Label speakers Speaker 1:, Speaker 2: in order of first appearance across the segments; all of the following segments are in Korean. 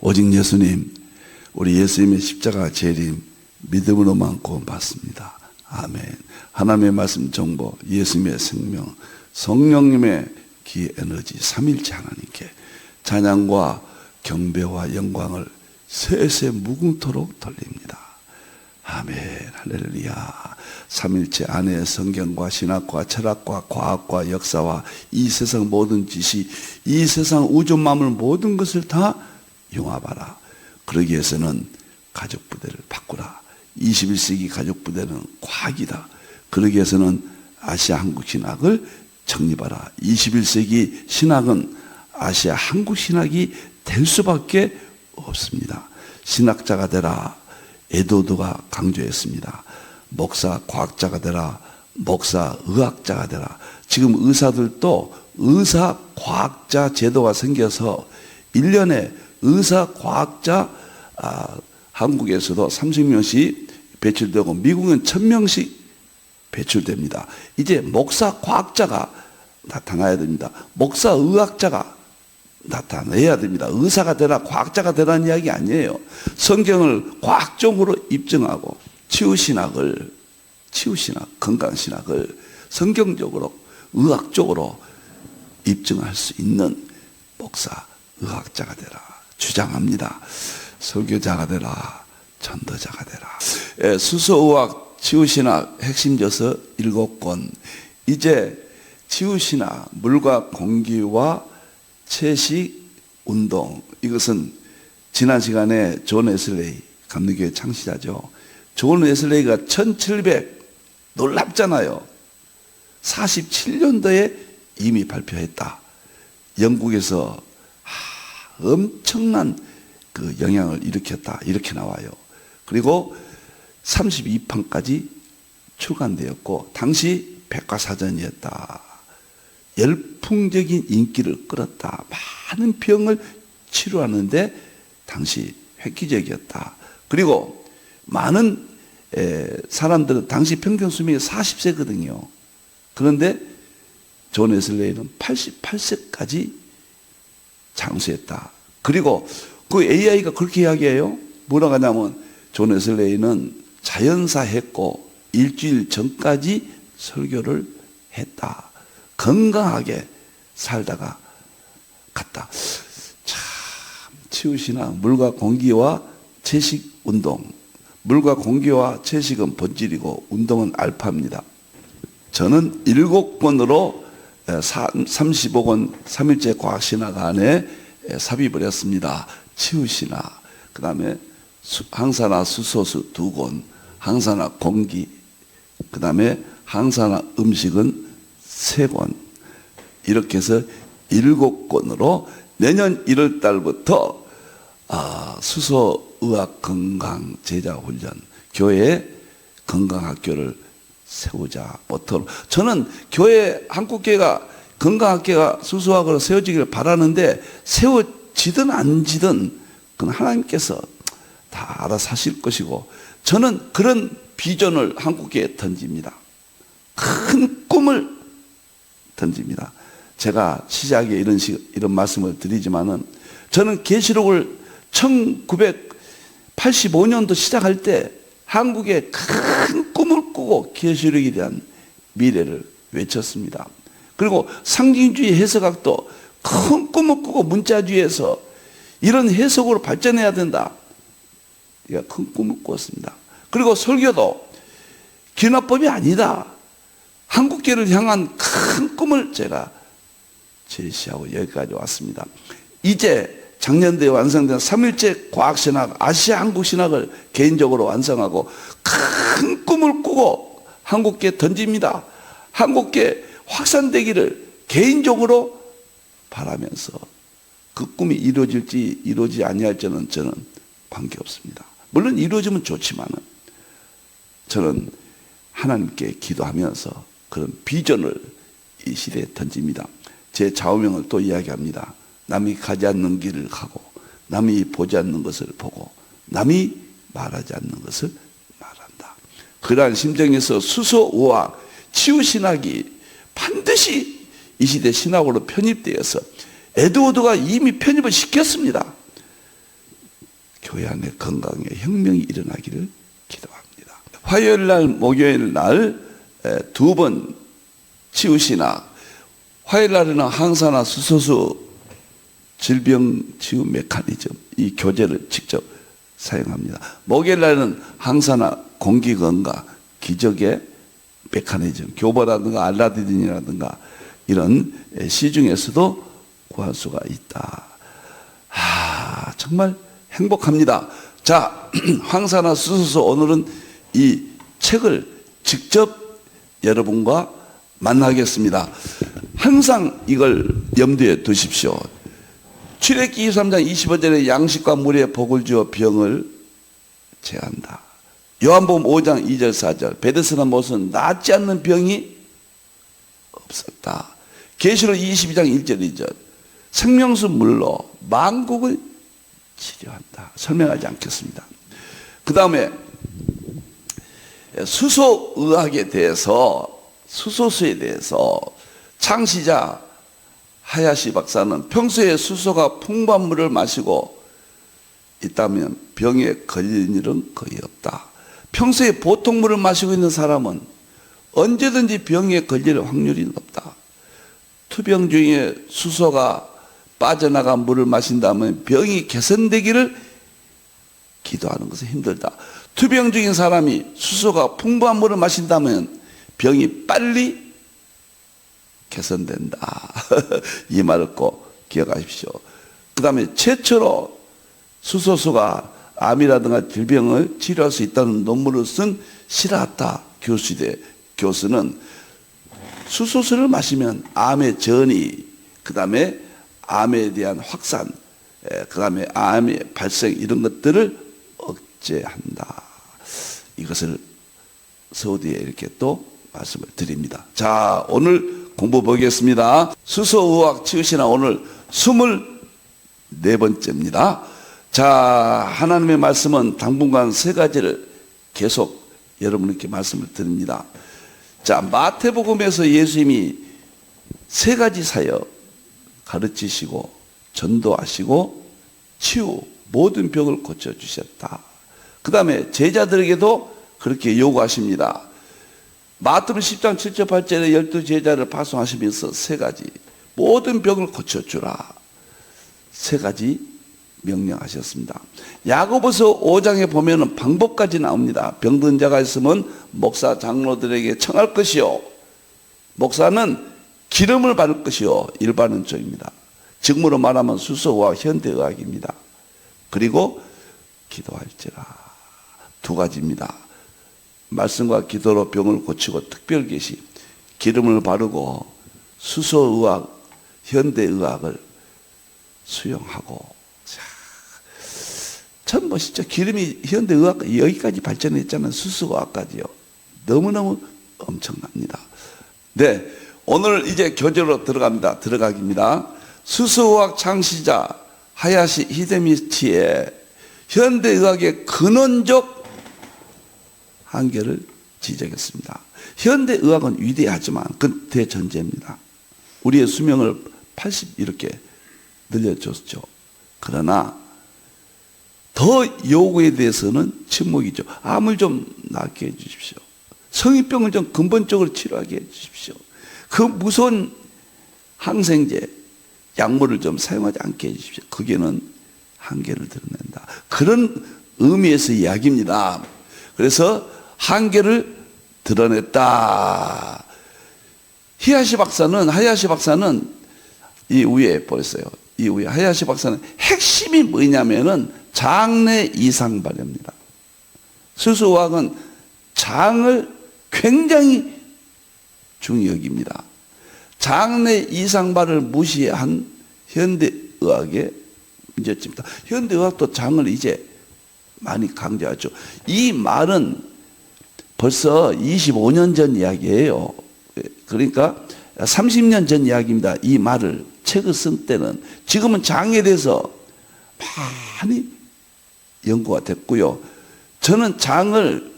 Speaker 1: 오직 예수님, 우리 예수님의 십자가 재림 믿음으로만 구원받습니다. 아멘. 하나님의 말씀 정보, 예수님의 생명, 성령님의 기 에너지, 삼일째 하나님께 찬양과 경배와 영광을 세세 무궁토록 돌립니다. 아멘. 할렐루야. 삼일체 안에 성경과 신학과 철학과 과학과 역사와 이 세상 모든 지식, 이 세상 우주 만물 모든 것을 다 융합하라. 그러기 위해서는 가족 부대를 바꾸라. 21세기 가족 부대는 과학이다. 그러기 위해서는 아시아 한국 신학을 정립하라. 21세기 신학은 아시아 한국 신학이 될 수밖에 없습니다. 신학자가 되라. 에드워드가 강조했습니다. 목사 과학자가 되라. 목사 의학자가 되라. 지금 의사들도 의사 과학자 제도가 생겨서 1년에 의사 과학자 한국에서도 30명씩 배출되고 미국은 1000명씩 배출됩니다. 이제 목사 과학자가 나타나야 됩니다. 목사 의학자가 나타내야 됩니다. 의사가 되라, 과학자가 되라는 이야기 아니에요. 성경을 과학적으로 입증하고 치유신학, 건강신학을 성경적으로, 의학적으로 입증할 수 있는 목사, 의학자가 되라 주장합니다. 설교자가 되라, 전도자가 되라. 수소의학, 치유신학 핵심저서 7권. 이제 치유신학, 물과 공기와 채식 운동, 이것은 지난 시간에 존 웨슬레이 감리교회 창시자죠. 존 웨슬레이가 1700 놀랍잖아요. 47년도에 이미 발표했다. 영국에서 엄청난 그 영향을 일으켰다. 이렇게 나와요. 그리고 32판까지 출간되었고 당시 백과사전이었다. 열풍적인 인기를 끌었다. 많은 병을 치료하는데 당시 획기적이었다. 그리고 많은 사람들은 당시 평균 수명이 40세거든요. 그런데 존 웨슬레이는 88세까지 장수했다. 그리고 그 AI가 그렇게 이야기해요. 뭐라고 하냐면 존 웨슬레이는 자연사 했고 일주일 전까지 설교를 했다. 건강하게 살다가 갔다. 참 치유신학, 물과 공기와 채식 운동. 물과 공기와 채식은 본질이고 운동은 알파입니다. 저는 7권으로 35권 3일째 과학신학 안에 삽입을 했습니다. 치유신학, 그 다음에 항산화 수소수 2권, 항산화 공기, 그 다음에 항산화 음식은 3권. 이렇게 해서 7권으로 내년 1월 달부터 수소의학 건강 제자 훈련, 교회 건강학교를 세우자 모토로. 저는 교회, 한국교회가 건강학교가 수소학으로 세워지기를 바라는데 세워지든 안 지든 그건 하나님께서 다 알아서 하실 것이고, 저는 그런 비전을 한국교회에 던집니다. 큰 꿈을 던집니다. 제가 시작에 이런 말씀을 드리지만은 저는 계시록을 1985년도 시작할 때 한국에 큰 꿈을 꾸고 계시록에 대한 미래를 외쳤습니다. 그리고 상징주의 해석학도 큰 꿈을 꾸고 문자주의에서 이런 해석으로 발전해야 된다. 큰 꿈을 꾸었습니다. 그리고 설교도 기납법이 아니다. 한국교회를 향한 큰 꿈을 제가 제시하고 여기까지 왔습니다. 이제 작년도에 완성된 3일째 과학신학, 아시아 한국신학을 개인적으로 완성하고 큰 꿈을 꾸고 한국교회 던집니다. 한국교회 확산되기를 개인적으로 바라면서 그 꿈이 이루어질지 이루어지지 아니할지는 저는 관계없습니다. 물론 이루어지면 좋지만은 저는 하나님께 기도하면서 그런 비전을 이 시대에 던집니다. 제 좌우명을 또 이야기합니다. 남이 가지 않는 길을 가고, 남이 보지 않는 것을 보고, 남이 말하지 않는 것을 말한다. 그러한 심정에서 수소의학, 치유신학이 반드시 이 시대 신학으로 편입되어서 에드워드가 이미 편입을 시켰습니다. 교회 안에 건강에 혁명이 일어나기를 기도합니다. 화요일 날, 목요일 날 두 번 치우시나, 화요일 날에는 항산화 수소수 질병 치유 메커니즘, 이 교재를 직접 사용합니다. 목요일 날에는 항산화 공기 건강 기적의 메커니즘, 교보라든가 알라딘이라든가 이런 시중에서도 구할 수가 있다. 정말 행복합니다. 자, 항산화 수소수, 오늘은 이 책을 직접 여러분과 만나겠습니다. 항상 이걸 염두에 두십시오. 출애굽기 23장 25절에 양식과 물에 복을 주어 병을 제한다. 요한복음 5장 2절 4절, 베데스다 못은 낫지 않는 병이 없었다. 계시록 22장 1절 2절, 생명수 물로 만국을 치료한다. 설명하지 않겠습니다. 그 다음에 수소의학에 대해서, 수소수에 대해서 창시자 하야시 박사는 평소에 수소가 풍부한 물을 마시고 있다면 병에 걸릴 일은 거의 없다. 평소에 보통 물을 마시고 있는 사람은 언제든지 병에 걸릴 확률이 높다. 투병 중에 수소가 빠져나간 물을 마신다면 병이 개선되기를 기도하는 것은 힘들다. 투병 중인 사람이 수소가 풍부한 물을 마신다면 병이 빨리 개선된다. 이 말을 꼭 기억하십시오. 그 다음에 최초로 수소수가 암이라든가 질병을 치료할 수 있다는 논문을 쓴 시라타 교수대 교수는 수소수를 마시면 암의 전이, 그 다음에 암에 대한 확산, 그 다음에 암의 발생, 이런 것들을 억제한다. 이것을 서두에 이렇게 또 말씀을 드립니다. 자, 오늘 공부 보겠습니다. 수소의학 치유시나 오늘 24번째입니다. 자, 하나님의 말씀은 당분간 세 가지를 계속 여러분께 말씀을 드립니다. 자, 마태복음에서 예수님이 세 가지 사역 가르치시고 전도하시고 치유, 모든 병을 고쳐주셨다. 그 다음에 제자들에게도 그렇게 요구하십니다. 마태복음 10장 7절 8절에 12제자를 파송하시면서 세 가지, 모든 병을 고쳐주라, 세 가지 명령하셨습니다. 야고보서 5장에 보면 방법까지 나옵니다. 병든 자가 있으면 목사 장로들에게 청할 것이요, 목사는 기름을 바를 것이요, 일반론적입니다. 직무로 말하면 수소의학, 현대의학입니다. 그리고 기도할지라, 두 가지입니다. 말씀과 기도로 병을 고치고 특별 계시, 기름을 바르고 수소의학, 현대의학을 수용하고. 참 멋있죠. 기름이 현대의학 여기까지 발전했잖아요. 수소의학까지요. 너무너무 엄청납니다. 네, 오늘 이제 교재로 들어가기입니다. 수소의학 창시자 하야시 히데미치의 현대의학의 근원적 한계를 지적했습니다. 현대의학은 위대하지만 그건 대전제입니다. 우리의 수명을 80 이렇게 늘려줬죠. 그러나 더 요구에 대해서는 침묵이죠. 암을 좀 낫게 해주십시오. 성인병을 좀 근본적으로 치료하게 해주십시오. 그 무서운 항생제, 약물을 좀 사용하지 않게 해주십시오. 거기에는 한계를 드러낸다. 그런 의미에서 이야기입니다. 그래서 한계를 드러냈다. 하야시 박사는 이 위에 보였어요. 이 위에 하야시 박사는 핵심이 뭐냐면은 장내 이상 발현입니다. 수소의학은 장을 굉장히 중요히 여깁니다. 장내 이상 발을 무시한 현대의학의 문제점입니다. 현대의학도 장을 이제 많이 강조하죠. 이 말은 벌써 25년 전 이야기예요. 그러니까 30년 전 이야기입니다. 이 말을 책을 쓴 때는. 지금은 장에 대해서 많이 연구가 됐고요. 저는 장을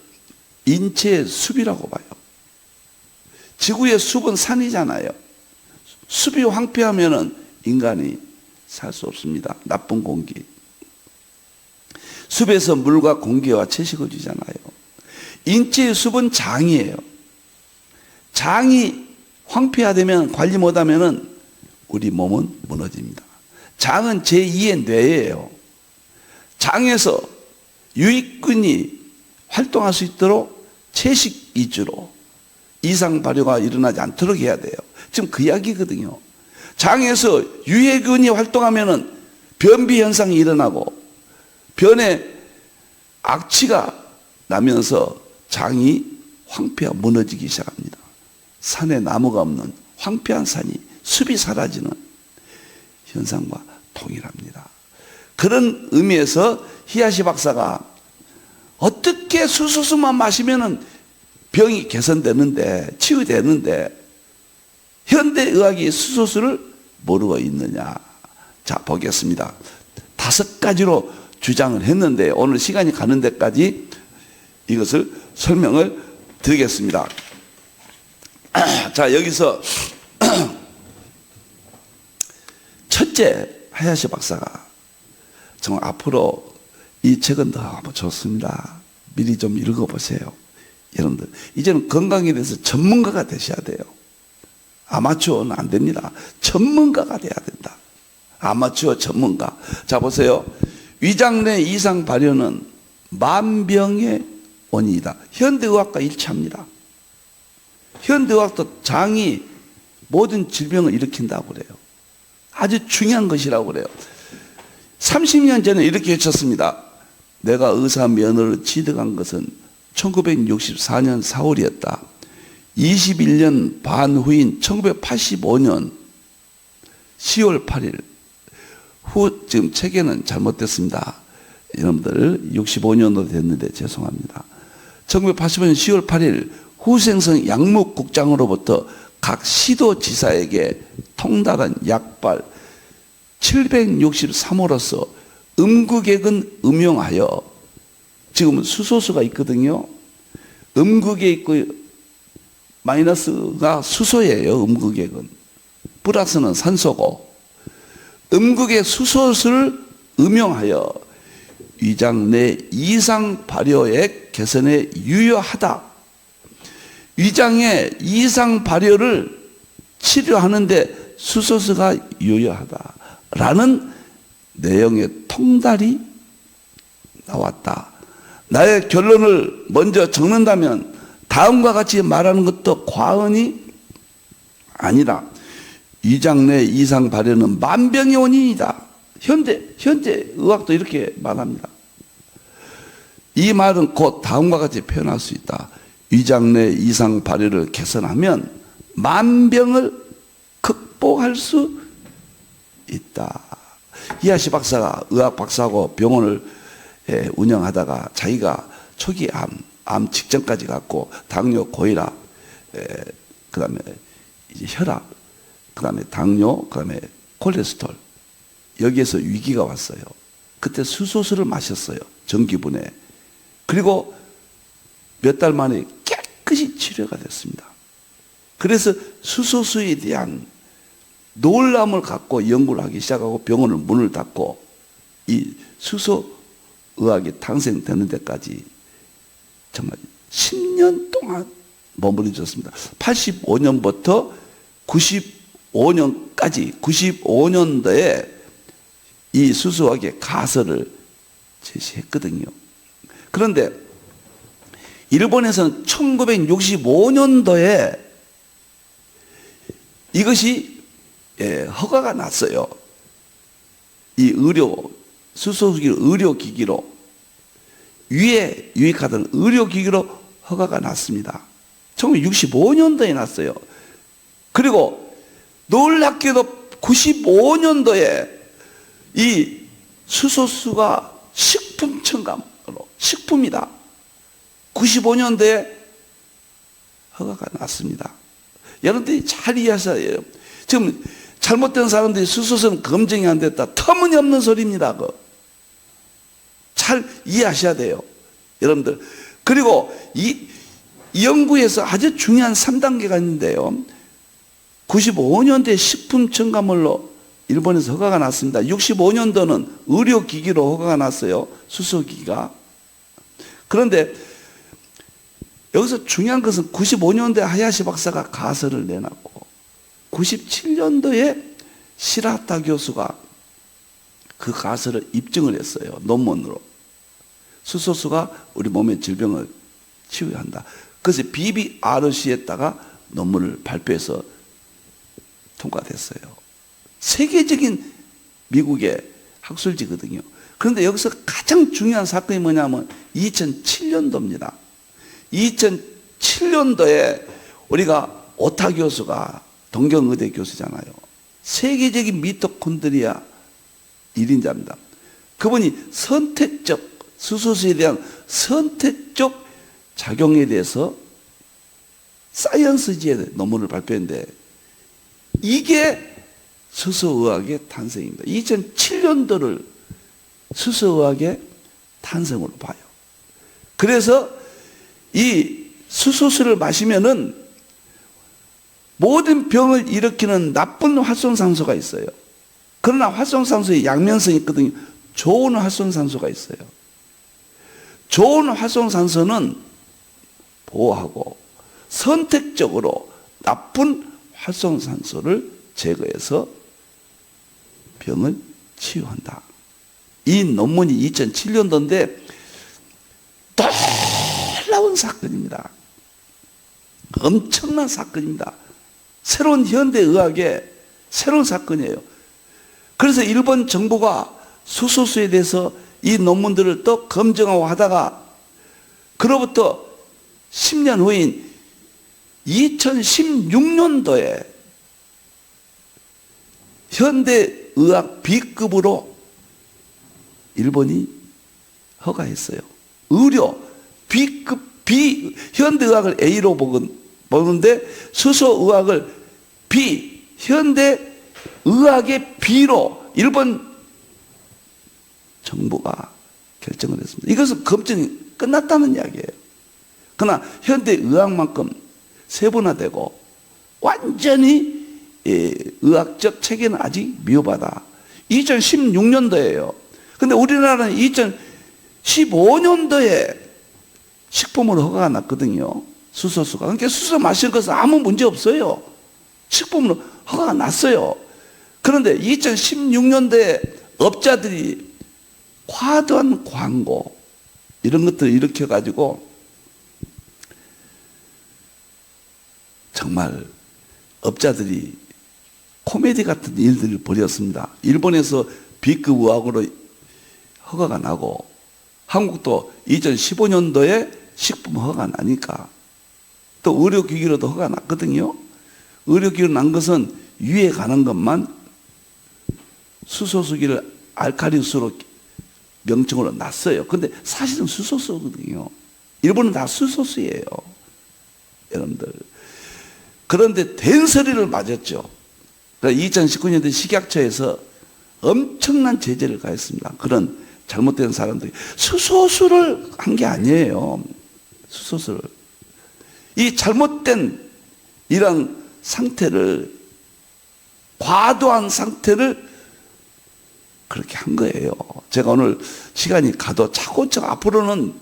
Speaker 1: 인체의 숲이라고 봐요. 지구의 숲은 산이잖아요. 숲이 황폐하면 인간이 살 수 없습니다. 나쁜 공기. 숲에서 물과 공기와 채식을 주잖아요. 인체의 숲은 장이에요. 장이 황폐화되면, 관리 못하면 우리 몸은 무너집니다. 장은 제2의 뇌예요. 장에서 유익균이 활동할 수 있도록 채식 위주로 이상 발효가 일어나지 않도록 해야 돼요. 지금 그 이야기거든요. 장에서 유해균이 활동하면 변비 현상이 일어나고 변에 악취가 나면서 장이 황폐화 무너지기 시작합니다. 산에 나무가 없는 황폐한 산이, 숲이 사라지는 현상과 동일합니다. 그런 의미에서 히야시 박사가 어떻게 수소수만 마시면 병이 개선되는데, 치유되는데 현대의학이 수소수를 모르고 있느냐. 자, 보겠습니다. 5가지로 주장을 했는데 오늘 시간이 가는 데까지 이것을 설명을 드리겠습니다. 자, 여기서 첫째, 하야시 박사가 정말 앞으로 이 책은 너무 좋습니다. 미리 좀 읽어보세요. 여러분들, 이제는 건강에 대해서 전문가가 되셔야 돼요. 아마추어는 안 됩니다. 전문가가 돼야 된다. 아마추어 전문가. 자, 보세요. 위장내 이상 발효는 만병의 원인이다. 현대의학과 일치합니다. 현대의학도 장이 모든 질병을 일으킨다고 그래요. 아주 중요한 것이라고 그래요. 30년 전에 이렇게 외쳤습니다. 내가 의사 면허를 취득한 것은 1964년 4월이었다. 21년 반 후인 1985년 10월 8일 지금 책에는 잘못됐습니다. 여러분들 65년도 됐는데 죄송합니다. 1985년 10월 8일 후생성 약목국장으로부터 각 시도지사에게 통달한 약발 763호로서 음구객은 음용하여, 지금 수소수가 있거든요. 음구객 있고 마이너스가 수소예요. 음구객은 플러스는 산소고, 음구객 수소수를 음용하여 위장 내 이상 발효액 개선에 유효하다. 위장의 이상 발효를 치료하는데 수소수가 유효하다라는 내용의 통달이 나왔다. 나의 결론을 먼저 적는다면 다음과 같이 말하는 것도 과언이 아니라 위장 내 이상 발효는 만병의 원인이다. 현재 의학도 이렇게 말합니다. 이 말은 곧 다음과 같이 표현할 수 있다. 위장 내 이상 발효를 개선하면 만병을 극복할 수 있다. 히야시 박사가 의학 박사고 병원을 운영하다가 자기가 초기 암 직전까지 갔고 당뇨, 고혈압, 그 다음에 이제 혈압, 그 다음에 당뇨, 그 다음에 콜레스테롤, 여기에서 위기가 왔어요. 그때 수소수를 마셨어요. 전기분해. 그리고 몇 달 만에 깨끗이 치료가 됐습니다. 그래서 수소수에 대한 놀람을 갖고 연구를 하기 시작하고 병원을 문을 닫고 이 수소의학이 탄생되는 데까지 정말 10년 동안 머무르셨습니다. 85년부터 95년까지 95년도에 이 수소의학의 가설을 제시했거든요. 그런데 일본에서는 1965년도에 이것이 허가가 났어요. 이 수소수기를 의료기기로, 위에 유익하던 의료기기로 허가가 났습니다. 1965년도에 났어요. 그리고 놀랍게도 95년도에 이 수소수가 식품 첨가물로, 식품이다. 95년도에 허가가 났습니다. 여러분들이 잘 이해하셔야 해요. 지금 잘못된 사람들이 수소수는 검증이 안 됐다. 터무니없는 소리입니다. 잘 이해하셔야 돼요. 여러분들. 그리고 이 연구에서 아주 중요한 3단계가 있는데요. 95년도에 식품 첨가물로 일본에서 허가가 났습니다. 65년도는 의료기기로 허가가 났어요. 수소기기가. 그런데 여기서 중요한 것은 95년도에 하야시 박사가 가설을 내놨고 97년도에 시라타 교수가 그 가설을 입증을 했어요. 논문으로. 수소수가 우리 몸의 질병을 치유한다. 그래서 BBRC에다가 논문을 발표해서 통과됐어요. 세계적인 미국의 학술지거든요. 그런데 여기서 가장 중요한 사건이 뭐냐면 2007년도입니다. 2007년도에 우리가 오타 교수가 동경의대 교수잖아요. 세계적인 미토콘드리아 1인자입니다. 그분이 선택적 수소수에 대한 선택적 작용에 대해서 사이언스지에 논문을 발표했는데 이게 수소의학의 탄생입니다. 2007년도를 수소의학의 탄생으로 봐요. 그래서 이 수소수를 마시면은 모든 병을 일으키는 나쁜 활성산소가 있어요. 그러나 활성산소의 양면성이 있거든요. 좋은 활성산소가 있어요. 좋은 활성산소는 보호하고 선택적으로 나쁜 활성산소를 제거해서 병을 치유한다. 이 논문이 2007년도인데 놀라운 사건입니다. 엄청난 사건입니다. 새로운 현대의학의 새로운 사건이에요. 그래서 일본 정부가 수소수에 대해서 이 논문들을 또 검증하고 하다가 그로부터 10년 후인 2016년도에 현대의학 B급으로 일본이 허가했어요. 의료 B급 현대의학을 A로 보는데 수소의학을 B, 현대의학의 B로 일본 정부가 결정을 했습니다. 이것은 검증이 끝났다는 이야기예요. 그러나 현대의학만큼 세분화되고 완전히 의학적 체계는 아직 미흡하다. 2016년도예요. 근데 우리나라는 2015년도에 식품으로 허가가 났거든요. 수소수가. 그러니까 수소 마시는 것은 아무 문제 없어요. 식품으로 허가가 났어요. 그런데 2016년도에 업자들이 과도한 광고 이런 것들을 일으켜가지고 정말 업자들이 코미디 같은 일들을 벌였습니다. 일본에서 B급 의학으로 허가가 나고 한국도 2015년도에 식품 허가가 나니까 또 의료기기로도 허가가 났거든요. 의료기기로 난 것은 위에 가는 것만 수소수기를 알칼리수로 명칭으로 놨어요. 근데 사실은 수소수거든요. 일본은 다 수소수예요. 여러분들. 그런데 된소리를 맞았죠. 그러니까 2019년도에 식약처에서 엄청난 제재를 가했습니다. 그런 잘못된 사람들이 수소수를 한 게 아니에요. 수소수를. 이 잘못된 이런 상태를 과도한 상태를 그렇게 한 거예요. 제가 오늘 시간이 가도 차곡차곡 앞으로는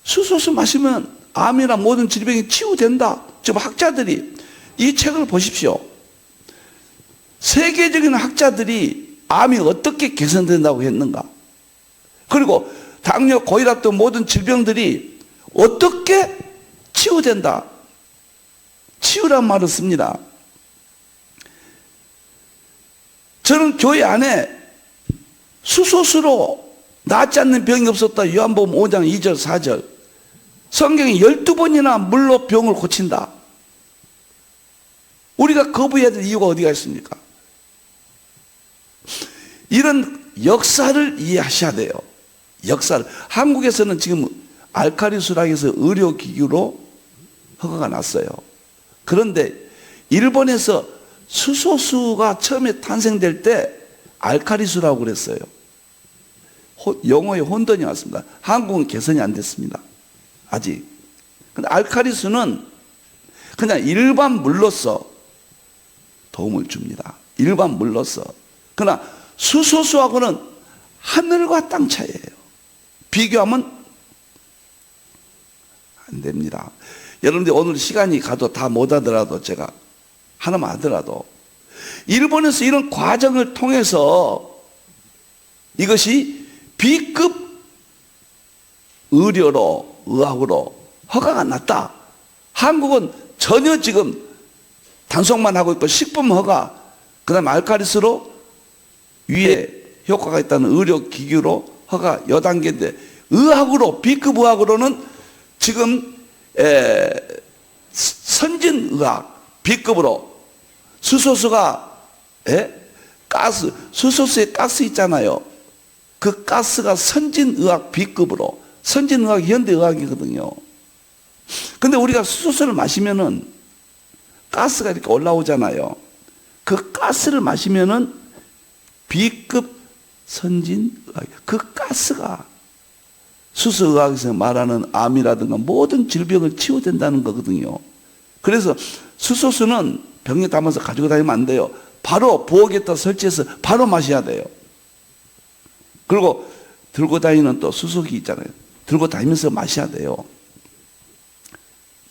Speaker 1: 수소수 마시면 암이나 모든 질병이 치유된다. 지금 학자들이 이 책을 보십시오. 세계적인 학자들이 암이 어떻게 개선된다고 했는가. 그리고 당뇨, 고혈압 등 모든 질병들이 어떻게 치유된다. 치유란 말을 씁니다. 저는 교회 안에 수소수로 낫지 않는 병이 없었다. 요한복음 5장 2절 4절. 성경이 12번이나 물로 병을 고친다. 우리가 거부해야 될 이유가 어디가 있습니까? 이런 역사를 이해하셔야 돼요. 역사를. 한국에서는 지금 알칼리수락에서 의료기구로 허가가 났어요. 그런데 일본에서 수소수가 처음에 탄생될 때 알칼리수라고 그랬어요. 영어에 혼돈이 왔습니다. 한국은 개선이 안 됐습니다. 아직. 근데 알칼리수는 그냥 일반 물로서 도움을 줍니다. 일반 물로서. 그러나 수소수하고는 하늘과 땅 차이예요. 비교하면 안 됩니다. 여러분들 오늘 시간이 가도 다 못 하더라도 제가 하나만 하더라도 일본에서 이런 과정을 통해서 이것이 B급 의료로 의학으로 허가가 났다. 한국은 전혀 지금 단속만 하고 있고 식품 허가, 그 다음에 알카리스로 위에 효과가 있다는 의료기기로 허가 여단계인데 의학으로 B급 의학으로는 지금 선진의학 B급으로 수소수가 가스, 수소수에 가스 있잖아요. 그 가스가 선진의학 B급으로, 선진의학이 현대의학이거든요. 근데 우리가 수소수를 마시면은 가스가 이렇게 올라오잖아요. 그 가스를 마시면은 B급 선진의학, 그 가스가 수소의학에서 말하는 암이라든가 모든 질병을 치유된다는 거거든요. 그래서 수소수는 병에 담아서 가지고 다니면 안 돼요. 바로 부엌에다 설치해서 바로 마셔야 돼요. 그리고 들고 다니는 또 수소기 있잖아요. 들고 다니면서 마셔야 돼요.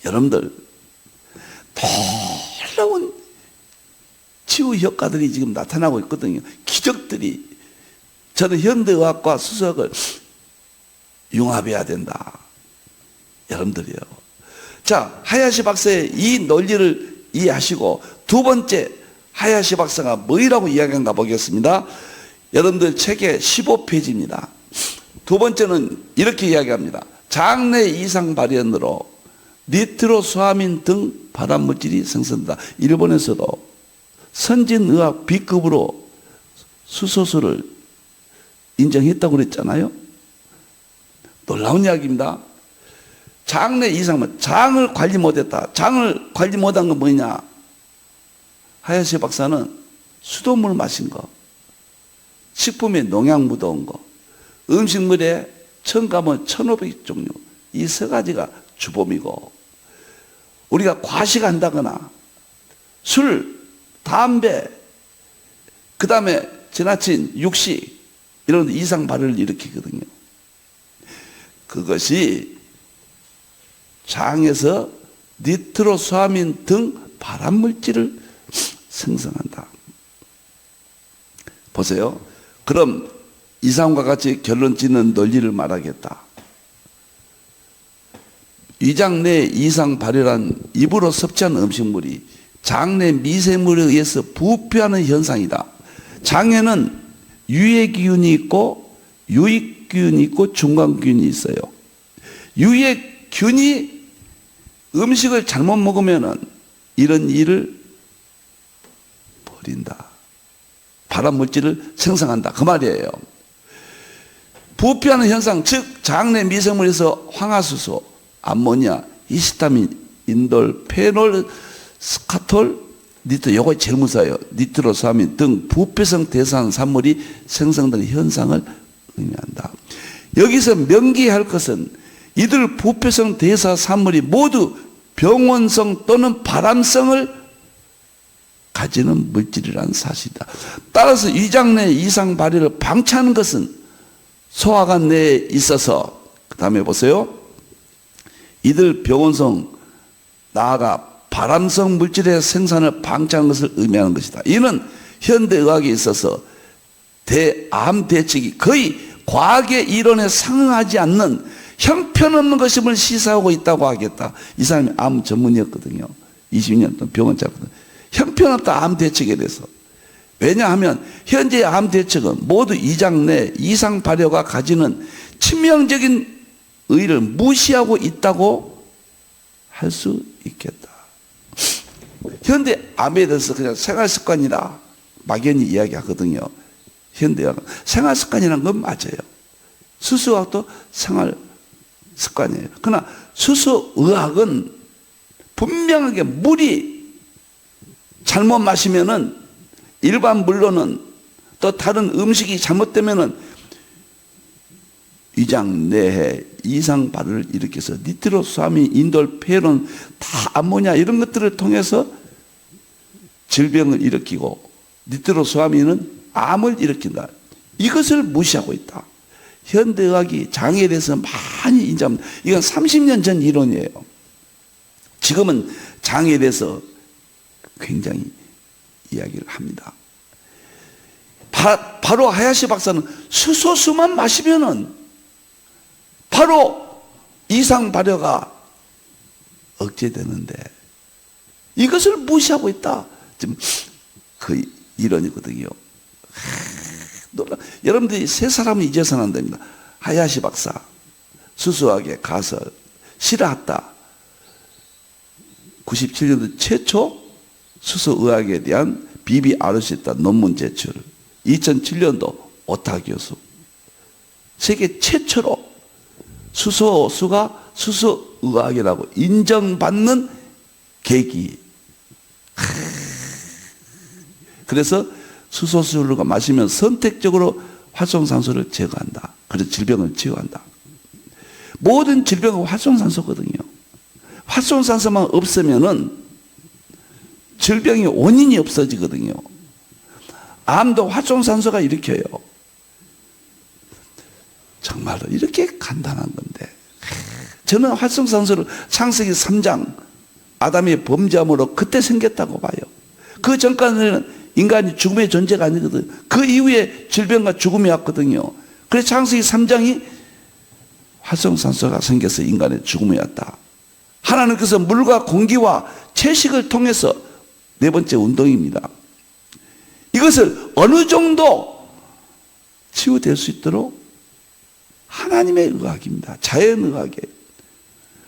Speaker 1: 여러분들, 놀라운 치유 효과들이 지금 나타나고 있거든요. 기적들이. 저는 현대의학과 수소학을 융합해야 된다. 여러분들이요. 자, 하야시 박사의 이 논리를 이해하시고 두 번째 하야시 박사가 뭐라고 이야기한가 보겠습니다. 여러분들 책의 15페이지입니다. 두 번째는 이렇게 이야기합니다. 장내 이상 발현으로 니트로수아민 등 발암물질이 생성된다. 일본에서도 선진의학 B급으로 수소수를 인정했다고 그랬잖아요. 놀라운 이야기입니다. 장내 이상, 장을 관리 못했다. 장을 관리 못한 건 뭐냐? 하야시 박사는 수돗물 마신 거, 식품에 농약 묻어온 거, 음식물에 첨가물 1500종류, 이 세 가지가 주범이고, 우리가 과식한다거나 술, 담배, 그 다음에 지나친 육식, 이런 이상 발현을 일으키거든요. 그것이 장에서 니트로수아민 등 발암물질을 생성한다. 보세요. 그럼 이상과 같이 결론 짓는 논리를 말하겠다. 위장 내 이상 발현한 입으로 섭취한 음식물이 장내 미생물에 의해서 부패하는 현상이다. 장에는 유해기운이 있고 유익균이 있고 중간균이 있어요. 유해균이 음식을 잘못 먹으면은 이런 일을 벌인다. 발암물질을 생성한다. 그 말이에요. 부패하는 현상, 즉 장내 미생물에서 황화수소, 암모니아, 히스타민, 인돌, 페놀, 스카톨, 니트, 요거 제일 무서워요. 니트로수아민 등 부패성 대사한 산물이 생성되는 현상을 의미한다. 여기서 명기할 것은 이들 부패성 대사 산물이 모두 병원성 또는 발암성을 가지는 물질이라는 사실이다. 따라서 위장 내 이상 발현을 방치하는 것은 소화관 내에 있어서, 그 다음에 보세요. 이들 병원성, 나아가 발암성 물질의 생산을 방치하는 것을 의미하는 것이다. 이는 현대의학에 있어서 암 대책이 거의 과학의 이론에 상응하지 않는 형편없는 것임을 시사하고 있다고 하겠다. 이 사람이 암 전문이었거든요. 20년 동안 병원 잡거든요. 형편없다, 암 대책에 대해서. 왜냐하면 현재의 암 대책은 모두 위장 내 이상 발효가 가지는 치명적인 의의를 무시하고 있다고 할 수 있겠다. 현대 암에 대해서 그냥 생활습관이라 막연히 이야기하거든요. 현대의학은 생활습관이라는 건 맞아요. 수소의학도 생활습관이에요. 그러나 수소의학은 분명하게 물이 잘못 마시면은 일반 물로는 또 다른 음식이 잘못되면은 위장 내에 이상 발현을 일으켜서 니트로수아민, 인돌, 페론, 다 암모니아 이런 것들을 통해서 질병을 일으키고, 니트로수아민은 암을 일으킨다. 이것을 무시하고 있다. 현대의학이 장애에 대해서 많이 인정합니다. 이건 30년 전 이론이에요. 지금은 장애에 대해서 굉장히 이야기를 합니다. 바로 하야시 박사는 수소수만 마시면은 바로 이상 발효가 억제되는데 이것을 무시하고 있다. 지금 그 이론이거든요. 여러분들이 세 사람은 잊어서는 안 됩니다. 하야시 박사, 수수학에 가서 실화했다. 97년도 최초 수소의학에 대한 BBRC다 논문 제출. 2007년도 오타 교수. 세계 최초로 수소수가 수소의학이라고 인정받는 계기. 그래서 수소수를 마시면 선택적으로 활성산소를 제거한다. 그래서 질병을 치유한다. 모든 질병은 활성산소거든요. 활성산소만 없으면은 질병의 원인이 없어지거든요. 암도 활성산소가 일으켜요. 정말로 이렇게 간단한 건데. 저는 활성산소를 창세기 3장 아담의 범죄함으로 그때 생겼다고 봐요. 그 전까지는 인간이 죽음의 존재가 아니거든요. 그 이후에 질병과 죽음이 왔거든요. 그래서 창세기 3장이 활성산소가 생겨서 인간의 죽음이었다. 하나님께서 물과 공기와 채식을 통해서 네 번째 운동입니다. 이것을 어느 정도 치유될 수 있도록 하나님의 의학입니다. 자연의학이에요.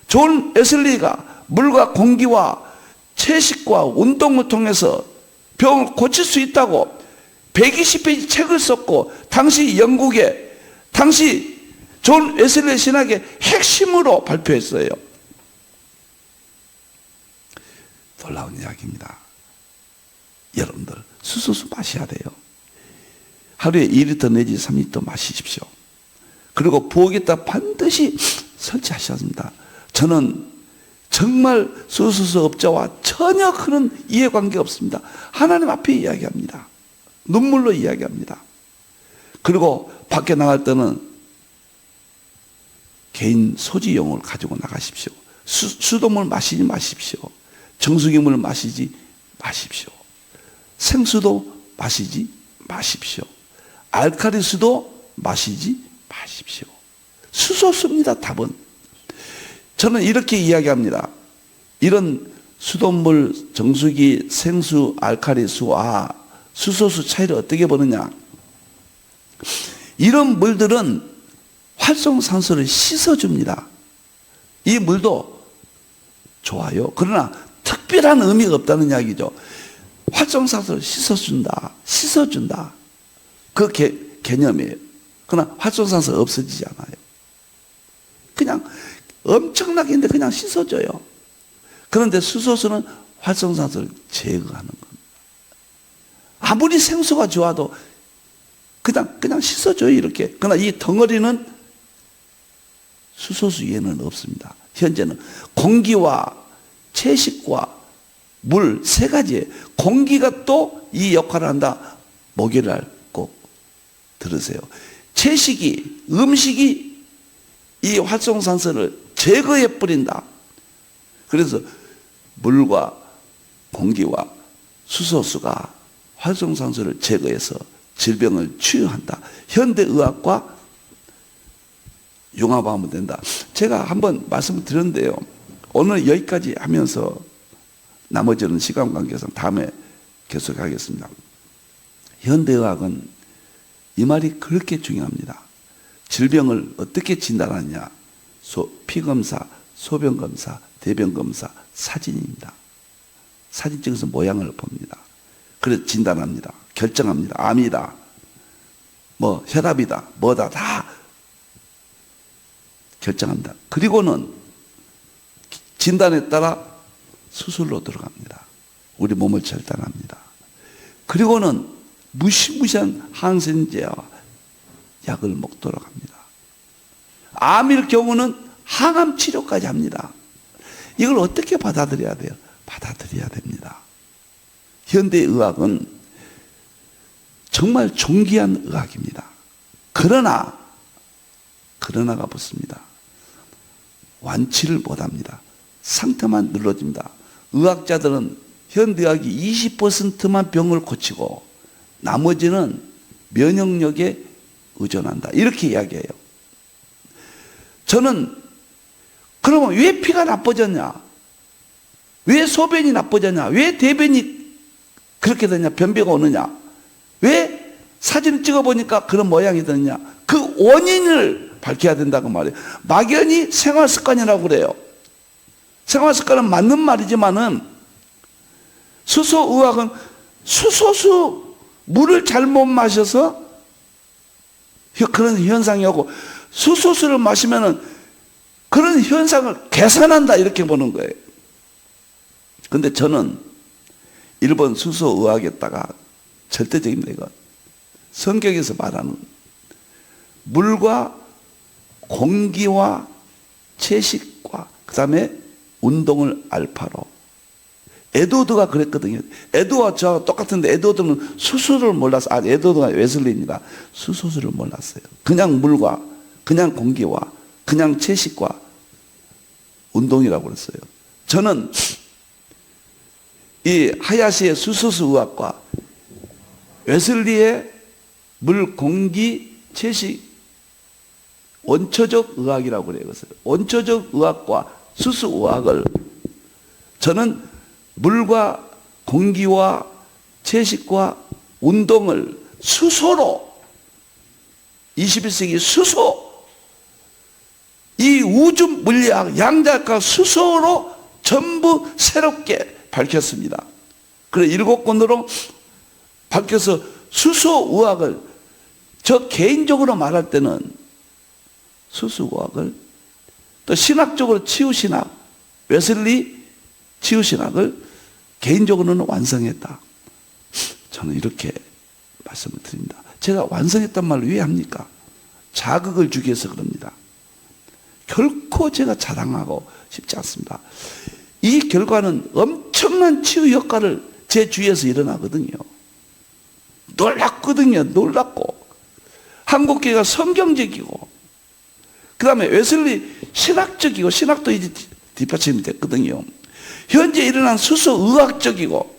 Speaker 1: 존 웨슬리가 물과 공기와 채식과 운동을 통해서 병을 고칠 수 있다고 120페이지 책을 썼고 당시 영국의 당시 존 웨슬리 신학의 핵심으로 발표했어요. 놀라운 이야기입니다. 여러분들 수소수 마셔야 돼요. 하루에 2리터 내지 3리터 마시십시오. 그리고 부엌에다 반드시 설치하셔야 합니다. 저는 정말 수소수 업자와 전혀 그런 이해관계 없습니다. 하나님 앞에 이야기합니다. 눈물로 이야기합니다. 그리고 밖에 나갈 때는 개인 소지용을 가지고 나가십시오. 수돗물 마시지 마십시오. 정수기물 마시지 마십시오. 생수도 마시지 마십시오. 알칼리수도 마시지 마십시오. 수소수입니다. 답은. 저는 이렇게 이야기합니다. 이런 수돗물, 정수기, 생수, 알칼리수와 수소수 차이를 어떻게 보느냐. 이런 물들은 활성산소를 씻어줍니다. 이 물도 좋아요. 그러나 특별한 의미가 없다는 이야기죠. 활성산소를 씻어준다. 그 개념이에요. 그러나 활성산소 없어지지 않아요. 그냥 엄청나게 그냥 씻어줘요. 그런데 수소수는 활성산소를 제거하는 겁니다. 아무리 생수가 좋아도 그냥 씻어줘요, 이렇게. 그러나 이 덩어리는 수소수 이외에는 없습니다. 현재는 공기와 채식과 물 세 가지에 공기가 또 이 역할을 한다. 목요일날 꼭 들으세요. 채식이, 음식이 이 활성산소를 제거해 뿌린다. 그래서 물과 공기와 수소수가 활성산소를 제거해서 질병을 치유한다. 현대의학과 융합하면 된다. 제가 한번 말씀을 드렸는데요. 오늘 여기까지 하면서 나머지는 시간 관계상 다음에 계속하겠습니다. 현대의학은 이 말이 그렇게 중요합니다. 질병을 어떻게 진단하느냐. 피검사, 소변검사, 대변검사, 사진입니다. 사진 찍어서 모양을 봅니다. 그래서 진단합니다. 결정합니다. 암이다. 뭐 혈압이다. 뭐다. 다 결정합니다. 그리고는 진단에 따라 수술로 들어갑니다. 우리 몸을 절단합니다. 그리고는 무시무시한 항생제와 약을 먹도록 합니다. 암일 경우는 항암 치료까지 합니다. 이걸 어떻게 받아들여야 돼요? 받아들여야 됩니다. 현대의학은 정말 존귀한 의학입니다. 그러나가 붙습니다. 완치를 못합니다. 상태만 늘어집니다. 의학자들은 현대의학이 20%만 병을 고치고 나머지는 면역력에 의존한다, 이렇게 이야기해요. 저는 그러면 왜 피가 나빠졌냐, 왜 소변이 나빠졌냐, 왜 대변이 그렇게 되냐, 변비가 오느냐, 왜 사진을 찍어보니까 그런 모양이 되느냐, 그 원인을 밝혀야 된다고 말해요. 막연히 생활습관이라고 그래요. 생활습관은 맞는 말이지만은 수소의학은 수소수 물을 잘못 마셔서 그런 현상이 오고, 수소수를 마시면은 그런 현상을 개선한다, 이렇게 보는 거예요. 근데 저는 일본 수소의학에다가 절대적입니다. 이거 성경에서 말하는 물과 공기와 채식과 그 다음에 운동을 알파로. 에드워드가 그랬거든요. 에드워드와 저와 똑같은데 에드워드는 수소를 몰랐어요. 에드워드가 웨슬리입니다. 수소수를 몰랐어요. 그냥 물과 그냥 공기와 그냥 채식과 운동이라고 그랬어요. 저는 이 하야시의 수소수 의학과 웨슬리의 물, 공기, 채식 원초적 의학이라고 그래요. 원초적 의학과 수소 의학을 저는 물과 공기와 채식과 운동을 수소로, 21세기 수소, 이 우주 물리학 양자과 수소로 전부 새롭게 밝혔습니다. 그래 7권으로 밝혀서 수소의학을, 저 개인적으로 말할 때는 수소의학을, 또 신학적으로 치유신학, 웨슬리 치유신학을 개인적으로는 완성했다. 저는 이렇게 말씀을 드립니다. 제가 완성했단 말을 왜 합니까? 자극을 주기 위해서 그럽니다. 결코 제가 자랑하고 싶지 않습니다. 이 결과는 엄청난 치유 효과를 제 주위에서 일어나거든요. 놀랍거든요. 놀랍고 한국교회가 성경적이고, 그 다음에 웨슬리 신학적이고, 신학도 이제 뒷받침이 됐거든요. 현재 일어난 수소의학적이고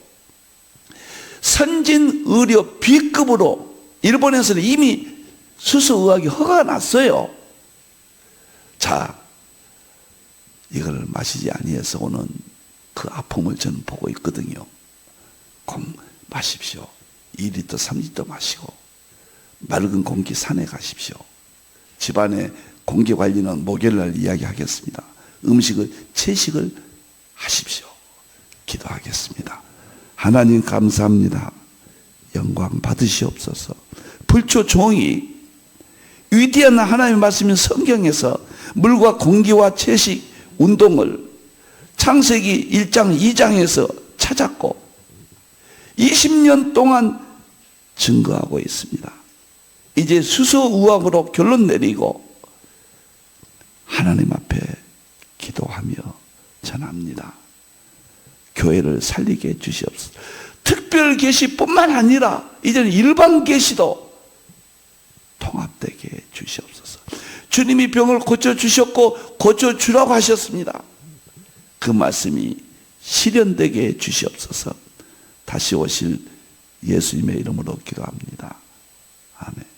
Speaker 1: 선진의료 B급으로 일본에서는 이미 수소의학이 허가가 났어요. 자, 이걸 마시지 아니해서 오는 그 아픔을 저는 보고 있거든요. 꼭 마십시오. 2리터 3리터 마시고 맑은 공기 산에 가십시오. 집안에 공기 관리는 목요일날 이야기하겠습니다. 음식을, 채식을 하십시오. 기도하겠습니다. 하나님 감사합니다. 영광 받으시옵소서. 불초 종이 위대한 하나님의 말씀인 성경에서 물과 공기와 채식, 운동을 창세기 1장 2장에서 찾았고 20년 동안 증거하고 있습니다. 이제 수소의학으로 결론 내리고 하나님 앞에 기도하며 전합니다. 교회를 살리게 해주시옵소서. 특별 계시뿐만 아니라 이제는 일반 계시도 통합되게 해주시옵소서. 주님이 병을 고쳐주셨고 고쳐주라고 하셨습니다. 그 말씀이 실현되게 해주시옵소서. 다시 오실 예수님의 이름으로 기도합니다. 아멘.